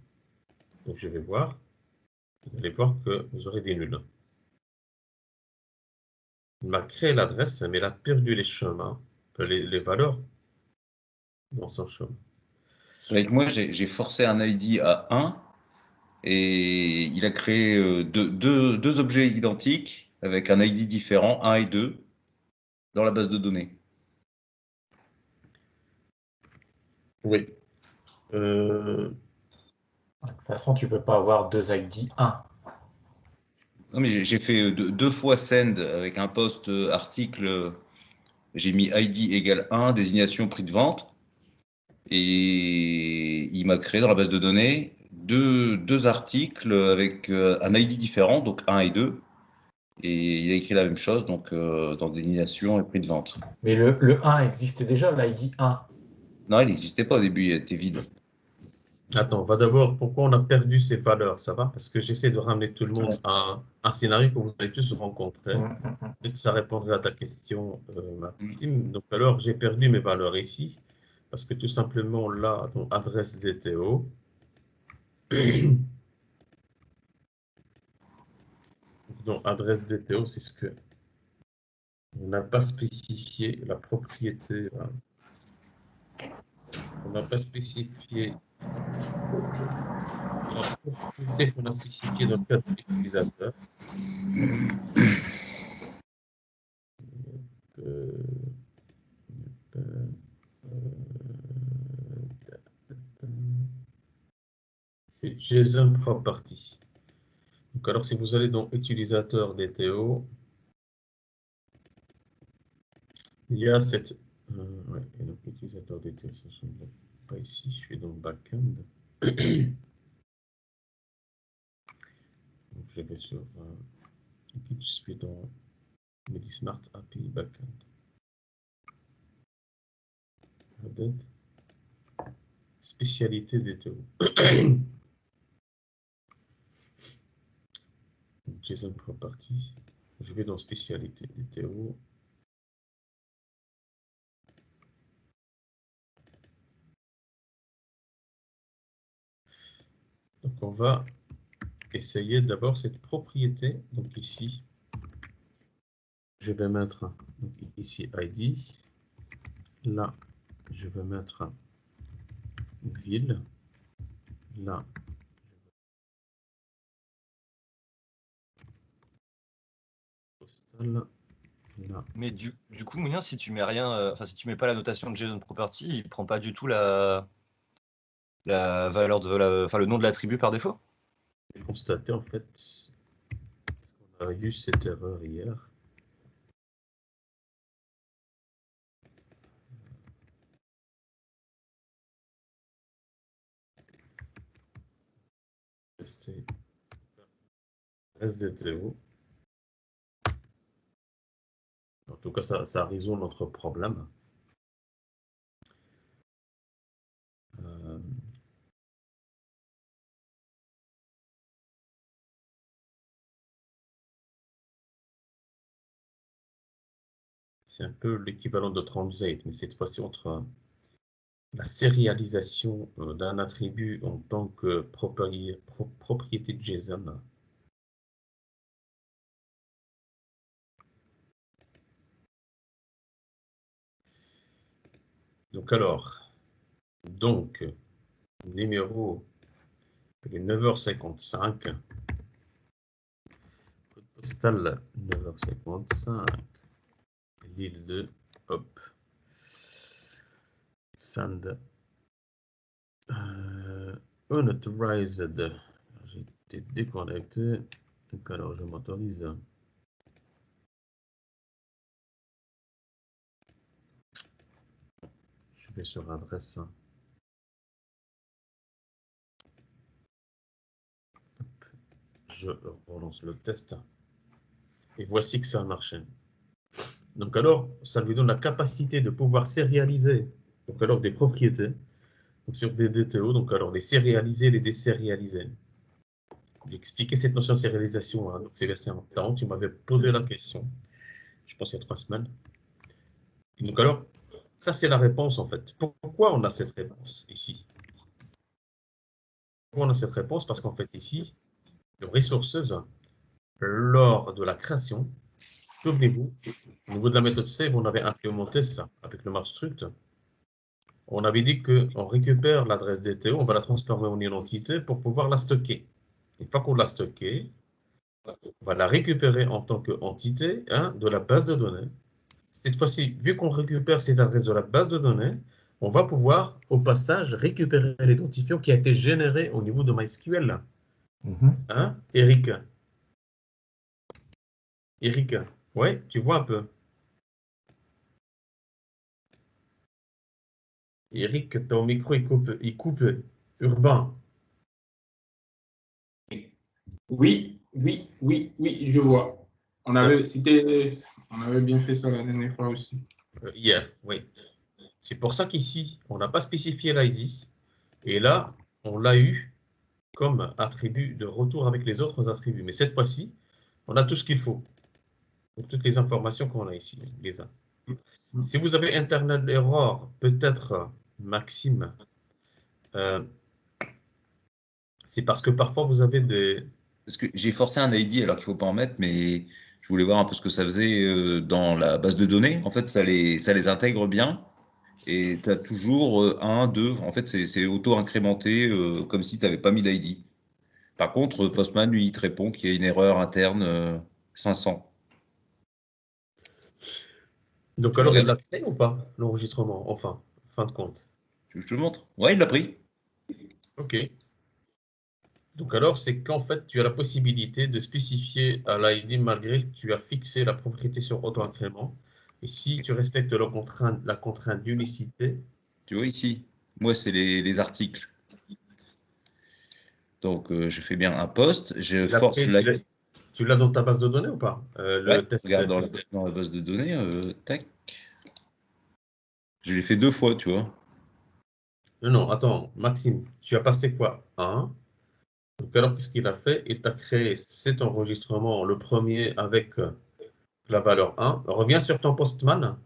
Donc, je vais voir. Vous allez voir que vous aurez des nuls. Il m'a créé l'adresse, mais il a perdu les chemins, les valeurs dans son chemin. Avec moi, j'ai forcé un ID à 1 et il a créé deux objets identiques avec un ID différent, 1 et 2, dans la base de données. Oui. De toute façon, tu peux pas avoir deux ID 1. Non, mais j'ai fait deux fois send avec un post article. J'ai mis ID égale 1, désignation prix de vente. Et il m'a créé dans la base de données deux articles avec un ID différent, donc 1 et 2. Et il a écrit la même chose, donc dans désignation et prix de vente. Mais le 1 existait déjà, l'ID 1. Non, il n'existait pas au début, il était vide. Attends, on va d'abord, pourquoi on a perdu ces valeurs, ça va? Parce que j'essaie de ramener tout le monde à un scénario que vous allez tous rencontrer. Peut-être que ça répondrait à ta question, Maxime. Donc alors, j'ai perdu mes valeurs ici, parce que tout simplement, là, donc, adresse DTO, dans adresse DTO, c'est ce que on n'a pas spécifié la propriété. On n'a pas spécifié la propriété qu'on a spécifiée dans le cadre de l'utilisateur. C'est JSON Property. Donc alors si vous allez dans utilisateur DTO, il y a cette ouais, et donc utilisateur DTO, ça ne change pas ici, je suis dans le backend. Donc je vais sur je suis dans Medismart API backend. Spécialité DTO. JSON Property. Je vais dans spécialité DTO. Donc on va essayer d'abord cette propriété. Donc ici, je vais mettre donc ici ID. Là, je vais mettre ville. Là, postal. Là. Mais du coup, Mounir, si tu mets rien, enfin si tu mets pas la notation de JSON Property, il prend pas du tout la valeur de enfin le nom de l'attribut par défaut. J'ai constaté en fait qu'on a eu cette erreur hier. C'était SDTO. En tout cas, ça résout notre problème. C'est un peu l'équivalent de Translate, mais cette fois-ci entre la sérialisation d'un attribut en tant que propriété de JSON. Donc alors, numéro, il est 9h55, code postal 9h55, l'île de hop, send unauthorized, j'ai été déconnecté, donc alors je m'autorise. Je vais sur adresse. Je relance le test. Et voici que ça a marché. Donc alors, ça lui donne la capacité de pouvoir sérialiser donc alors des propriétés donc sur des DTO, donc alors les sérialiser, les désérialiser. J'ai expliqué cette notion de sérialisation, hein, donc c'est versé en temps. Tu m'avais posé la question, je pense il y a 3 semaines. Et donc alors, ça c'est la réponse en fait. Pourquoi on a cette réponse ici? Pourquoi on a cette réponse? Parce qu'en fait ici, le resources, lors de la création, souvenez-vous, au niveau de la méthode save, on avait implémenté ça avec le mark struct. On avait dit qu'on récupère l'adresse DTO, on va la transformer en une entité pour pouvoir la stocker. Une fois qu'on l'a stockée, on va la récupérer en tant qu'entité de la base de données. Cette fois-ci, vu qu'on récupère cette adresse de la base de données, on va pouvoir, au passage, récupérer l'identifiant qui a été généré au niveau de MySQL. Eric? Eric, ouais, tu vois un peu. Eric, ton micro, il coupe Urbain. Oui, je vois. On avait bien fait ça la dernière fois aussi. Hier, oui. C'est pour ça qu'ici, on n'a pas spécifié l'ID. Et là, on l'a eu comme attribut de retour avec les autres attributs. Mais cette fois-ci, on a tout ce qu'il faut. Donc, toutes les informations qu'on a ici, on les a. Si vous avez internal error, peut-être, Maxime, c'est parce que parfois vous avez Parce que j'ai forcé un ID alors qu'il ne faut pas en mettre, mais je voulais voir un peu ce que ça faisait dans la base de données. En fait, ça les intègre bien. Et tu as toujours 1, 2. En fait, c'est auto-incrémenté comme si tu n'avais pas mis d'ID. Par contre, Postman, lui, il te répond qu'il y a une erreur interne 500. Donc Tu alors, il regardes. l'a créé ou pas, l'enregistrement, enfin, fin de compte. Tu veux que je te le montre? Ouais, il l'a pris. Ok. Donc alors, c'est qu'en fait, tu as la possibilité de spécifier à l'ID malgré que tu as fixé la propriété sur auto-incrément. Et si tu respectes la contrainte d'unicité, Tu vois ici, moi, c'est les articles. Donc, je fais bien un post, je force l'ID. tu l'as dans ta base de données ou pas? Ouais, Le test. regarde dans la base de données, tac. Je l'ai fait 2 fois, tu vois. Non, attends, Maxime, tu as passé quoi? 1. Donc alors, qu'est-ce qu'il a fait? Il t'a créé cet enregistrement, le premier avec la valeur 1. Reviens sur ton Postman.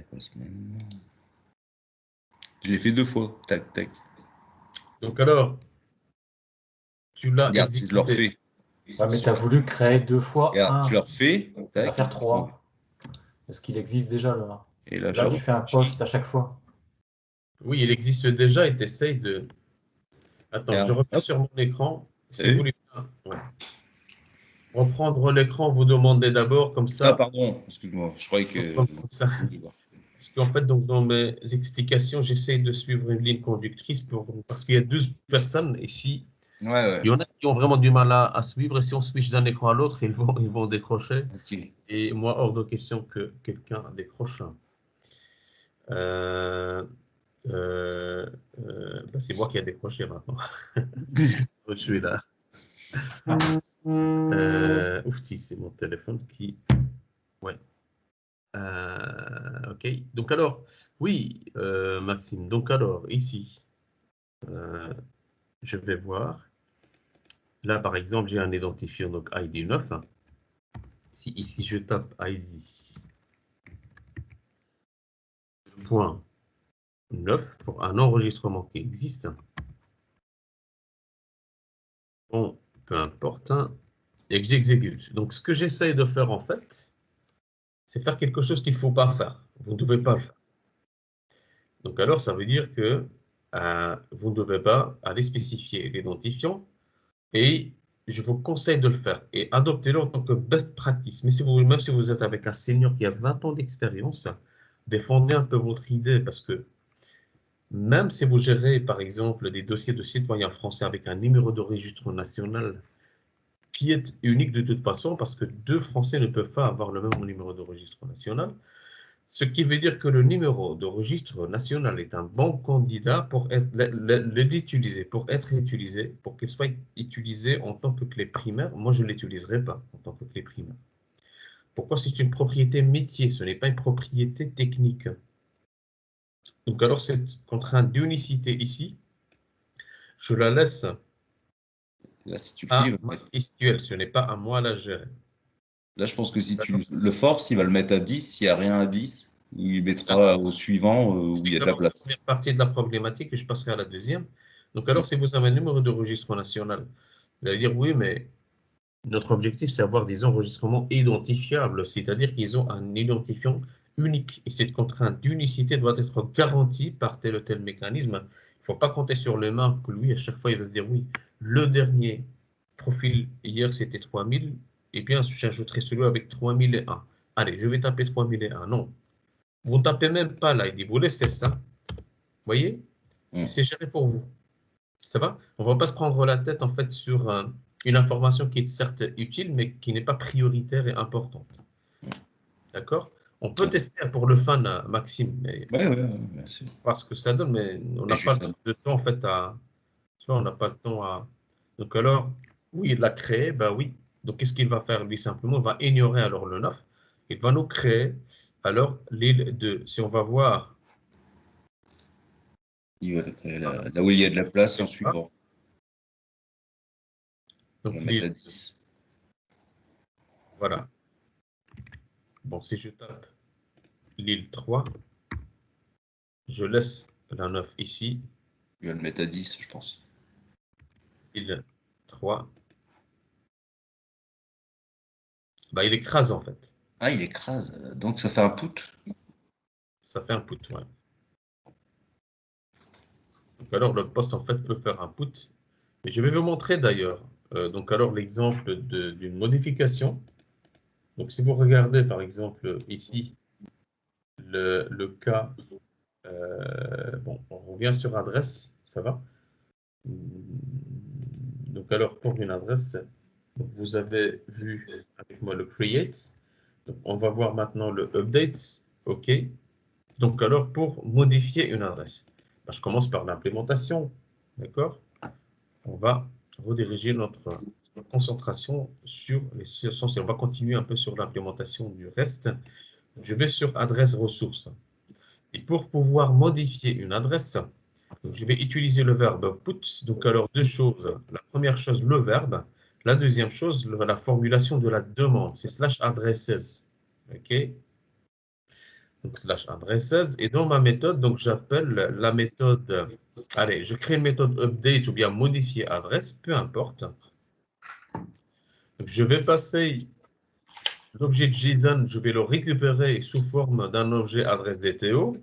Postman. Je l'ai fait 2 fois, tac, tac. Donc alors, tu l'as Regarde, si je le exécuté. refais. Ouais, mais tu as voulu créer 2 fois Regarde, tu 1. le refais, Tu vas tac. faire 3. Parce qu'il existe déjà le 1. Et là, Là, tu fais un post à chaque fois. Oui, il existe déjà et tu essayes de. Attends, regarde, je reviens hop, sur mon écran. t'as Si vous vu? voulez ouais. Reprendre l'écran, vous demandez d'abord comme Ah, ça. pardon, excuse-moi, je croyais que. Comme ça. Parce qu'en fait, donc, dans mes explications, j'essaie de suivre une ligne conductrice parce qu'il y a 12 personnes ici. Ouais, ouais. Il y en a qui ont vraiment du mal à suivre et si on switch d'un écran à l'autre, ils vont décrocher. Ok. Et moi, hors de question que quelqu'un décroche. C'est moi qui ai décroché maintenant. Je suis là. Oufti, c'est mon téléphone qui. Ouais. Ok. Donc alors, oui, Maxime. Donc alors, ici, je vais voir. Là, par exemple, j'ai un identifiant, donc ID 9. Si ici je tape ID point 9 pour un enregistrement qui existe, bon, peu importe, et que j'exécute. Donc, ce que j'essaye de faire en fait, c'est faire quelque chose qu'il ne faut pas faire. Vous ne devez pas le faire. Donc, alors, ça veut dire que vous ne devez pas aller spécifier l'identifiant et je vous conseille de le faire et adoptez-le en tant que best practice. Mais même si vous êtes avec un senior qui a 20 ans d'expérience, défendez un peu votre idée parce que même si vous gérez, par exemple, des dossiers de citoyens français avec un numéro de registre national qui est unique de toute façon, parce que deux Français ne peuvent pas avoir le même numéro de registre national, ce qui veut dire que le numéro de registre national est un bon candidat pour l'utiliser, pour être utilisé, pour qu'il soit utilisé en tant que clé primaire. Moi, je ne l'utiliserai pas en tant que clé primaire. Pourquoi? C'est une propriété métier, ce n'est pas une propriété technique. Donc alors, cette contrainte d'unicité ici, je la laisse Là, si tu le fais, à il va le mettre. MySQL, ce n'est pas à moi à la gérer. Là, je pense que si tu le forces, il va le mettre à 10. S'il n'y a rien à 10, il mettra au suivant où il y a de la place. Première partie de la problématique et je passerai à la deuxième. Donc alors, si vous avez un numéro de registre national, vous allez dire oui, mais notre objectif, c'est avoir des enregistrements identifiables, c'est-à-dire qu'ils ont un identifiant unique. Et cette contrainte d'unicité doit être garantie par tel ou tel mécanisme. Il ne faut pas compter sur les mains que lui, à chaque fois, il va se dire oui, le dernier profil hier, c'était 3000, et bien, j'ajouterai celui avec 3001. Allez, je vais taper 3001. Non, vous ne tapez même pas là, il dit, vous laissez ça, vous voyez, et c'est géré pour vous. Ça va? On ne va pas se prendre la tête en fait sur une information qui est certes utile, mais qui n'est pas prioritaire et importante. D'accord? On peut tester pour le fun, Maxime, mais Ouais, bien sûr. voir ce que ça donne, mais on n'a Et pas juste de temps en fait à. Tu vois, on n'a pas le temps à. Donc alors, oui, il l'a créé, ben oui. Donc qu'est-ce qu'il va faire lui simplement? Il va ignorer alors le 9. Il va nous créer alors l'île 2. Si on va voir. il va le créer là où il y a de la place en suivant. Donc On va mettre à 10. Voilà. Bon, si je tape l'île 3, je laisse la 9 ici. Il va le mettre à 10, je pense. L'île 3. fois, bah, il écrase en fait. Ah, il écrase. Donc ça fait un put. Ça fait un put, ouais. Donc alors le post en fait peut faire un put. Et je vais vous montrer d'ailleurs. Donc alors l'exemple d'une modification. Donc si vous regardez par exemple ici le cas, bon, on revient sur adresse, ça va. Donc alors pour une adresse, donc, vous avez vu avec moi le create. Donc, on va voir maintenant le update. OK. Donc alors pour modifier une adresse, bah, je commence par l'implémentation. D'accord? On va rediriger notre concentration sur les situations. On va continuer un peu sur l'implémentation du reste. Je vais sur adresse ressources. Et pour pouvoir modifier une adresse, donc je vais utiliser le verbe put. Donc alors deux choses. La première chose, le verbe. La deuxième chose, la formulation de la demande. C'est slash addresses. OK? Donc slash addresses. Et dans ma méthode, donc j'appelle la méthode. Allez, je crée une méthode update ou bien modifier adresse, peu importe. Donc, je vais passer l'objet JSON, je vais le récupérer sous forme d'un objet adresse DTO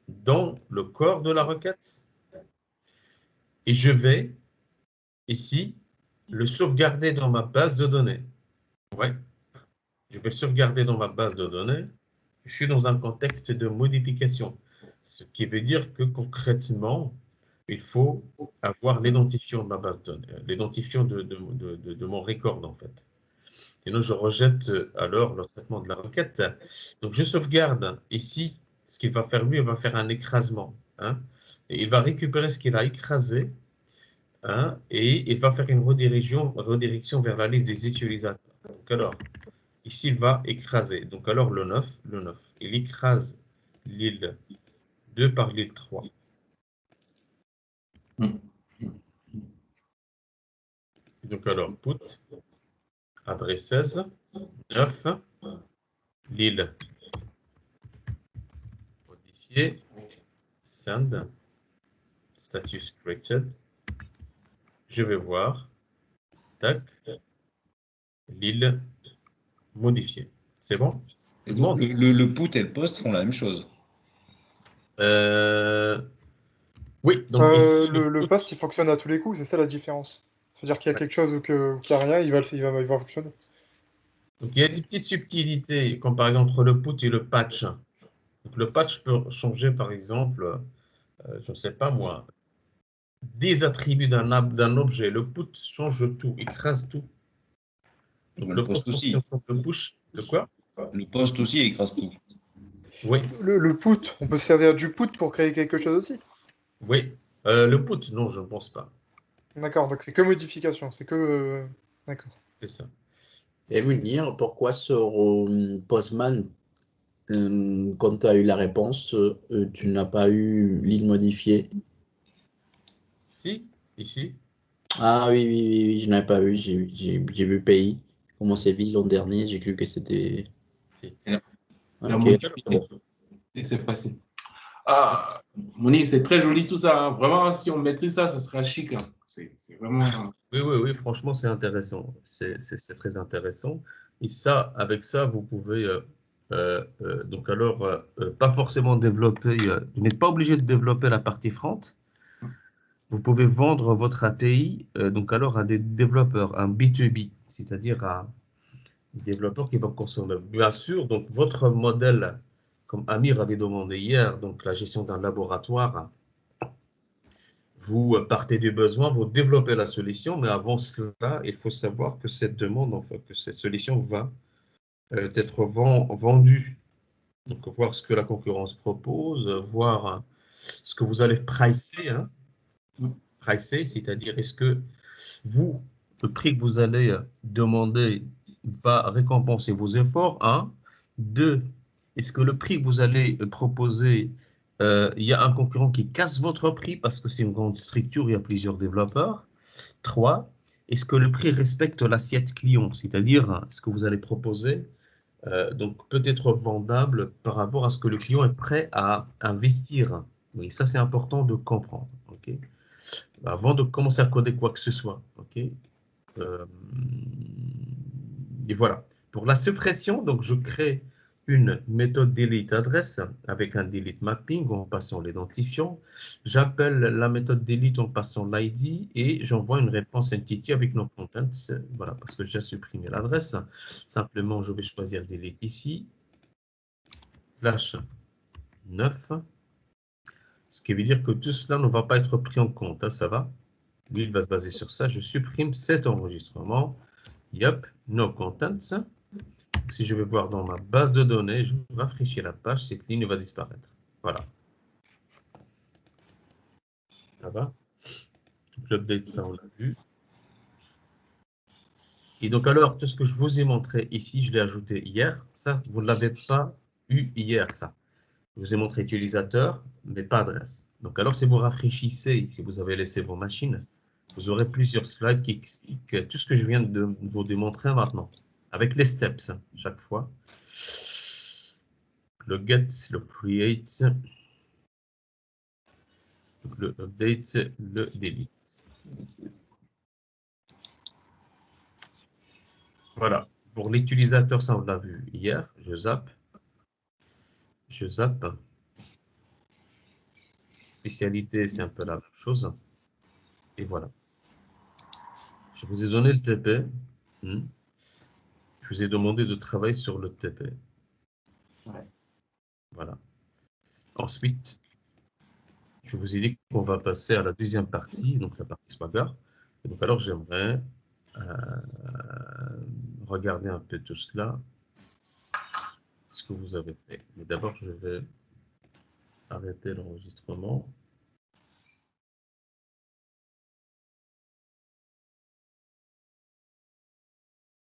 dans le corps de la requête. Et je vais ici le sauvegarder dans ma base de données. Ouais. Je vais le sauvegarder dans ma base de données. Je suis dans un contexte de modification. Ce qui veut dire que concrètement, il faut avoir l'identifiant de ma base de données, l'identifiant de mon record en fait. Sinon, je rejette alors le traitement de la requête. Donc, je sauvegarde ici. Ce qu'il va faire, lui, il va faire un écrasement. Hein, et il va récupérer ce qu'il a écrasé. Hein, et il va faire une redirection vers la liste des utilisateurs. Donc, alors, ici, il va écraser. Donc, alors, le 9, il écrase l'île 2 par l'île 3. Donc, alors, put, adresse 16, 9, l'île modifié, send, status created. Je vais voir, tac, l'île modifiée. C'est bon? Et donc, le put et le post font la même chose. Oui, donc ici... Le post, il fonctionne à tous les coups, c'est ça la différence. C'est-à-dire qu'il y a quelque chose ou qu'il n'y a rien, il va fonctionner. Donc, il y a des petites subtilités, comme par exemple entre le put et le patch. Donc, le patch peut changer, par exemple, je ne sais pas moi, des attributs d'un objet. Le put change tout, écrase tout. Donc, le post aussi. Le push, le quoi? Le post aussi écrase tout. Oui. Le put, on peut se servir du put pour créer quelque chose aussi? Oui. Le put, non, je ne pense pas. D'accord, donc c'est que modification, c'est que... D'accord. C'est ça. Et Munir, pourquoi sur Postman, quand tu as eu la réponse, tu n'as pas eu l'île modifiée? Si, ici. Ah oui, oui, oui, oui, je n'avais pas vu, j'ai vu pays. Comment c'est vu l'an dernier, j'ai cru que c'était... Si. La Ok, modifié. c'est bon. Et c'est passé. Ah, Monique, c'est très joli tout ça. Hein. Vraiment, si on maîtrise ça, ça sera chic. Hein. C'est vraiment. Oui, franchement, c'est intéressant. C'est très intéressant. Et ça, avec ça, vous pouvez donc alors pas forcément développer. Vous n'êtes pas obligé de développer la partie front. Vous pouvez vendre votre API donc alors à des développeurs, un B2B, c'est-à-dire à des développeurs qui vont consommer. Bien sûr, donc votre modèle, comme Amir avait demandé hier, donc la gestion d'un laboratoire. Vous partez du besoin, vous développez la solution, mais avant cela, il faut savoir que cette demande, enfin, que cette solution va être vendue. Donc, voir ce que la concurrence propose, voir ce que vous allez pricer, hein. Pricer, c'est-à-dire est-ce que vous, le prix que vous allez demander va récompenser vos efforts, un. Deux, est-ce que le prix que vous allez proposer, il y a un concurrent qui casse votre prix parce que c'est une grande structure, il y a plusieurs développeurs. 3, est-ce que le prix respecte l'assiette client, c'est-à-dire ce que vous allez proposer donc peut être vendable par rapport à ce que le client est prêt à investir. Oui, ça c'est important de comprendre. Okay. Avant de commencer à coder quoi que ce soit. OK. Et voilà. Pour la suppression, donc je crée une méthode delete adresse avec un delete mapping en passant l'identifiant. J'appelle la méthode delete en passant l'ID et j'envoie une réponse entity avec no contents. Voilà, parce que j'ai supprimé l'adresse. Simplement, je vais choisir delete ici. Slash 9. Ce qui veut dire que tout cela ne va pas être pris en compte. Hein, ça va? Lui, il va se baser sur ça. Je supprime cet enregistrement. Yep, no contents. Si je vais voir dans ma base de données, je vais rafraîchir la page, cette ligne va disparaître. Voilà. Ça va? L'update, ça, on l'a vu. Et donc, alors, tout ce que je vous ai montré ici, je l'ai ajouté hier. Ça, vous ne l'avez pas eu hier, ça. Je vous ai montré utilisateur, mais pas adresse. Donc, alors, si vous rafraîchissez, si vous avez laissé vos machines, vous aurez plusieurs slides qui expliquent tout ce que je viens de vous démontrer maintenant, avec les steps, chaque fois. Le get, le create, le update, le delete. Voilà. Pour l'utilisateur, ça on l'a vu hier. Je zappe. Je zappe. Spécialité, c'est un peu la même chose. Et voilà. Je vous ai donné le TP. Je vous ai demandé de travailler sur le TP. Ouais. Voilà. Ensuite, je vous ai dit qu'on va passer à la deuxième partie, donc la partie Swagger. Et donc alors, j'aimerais regarder un peu tout cela, ce que vous avez fait. Mais d'abord, je vais arrêter l'enregistrement.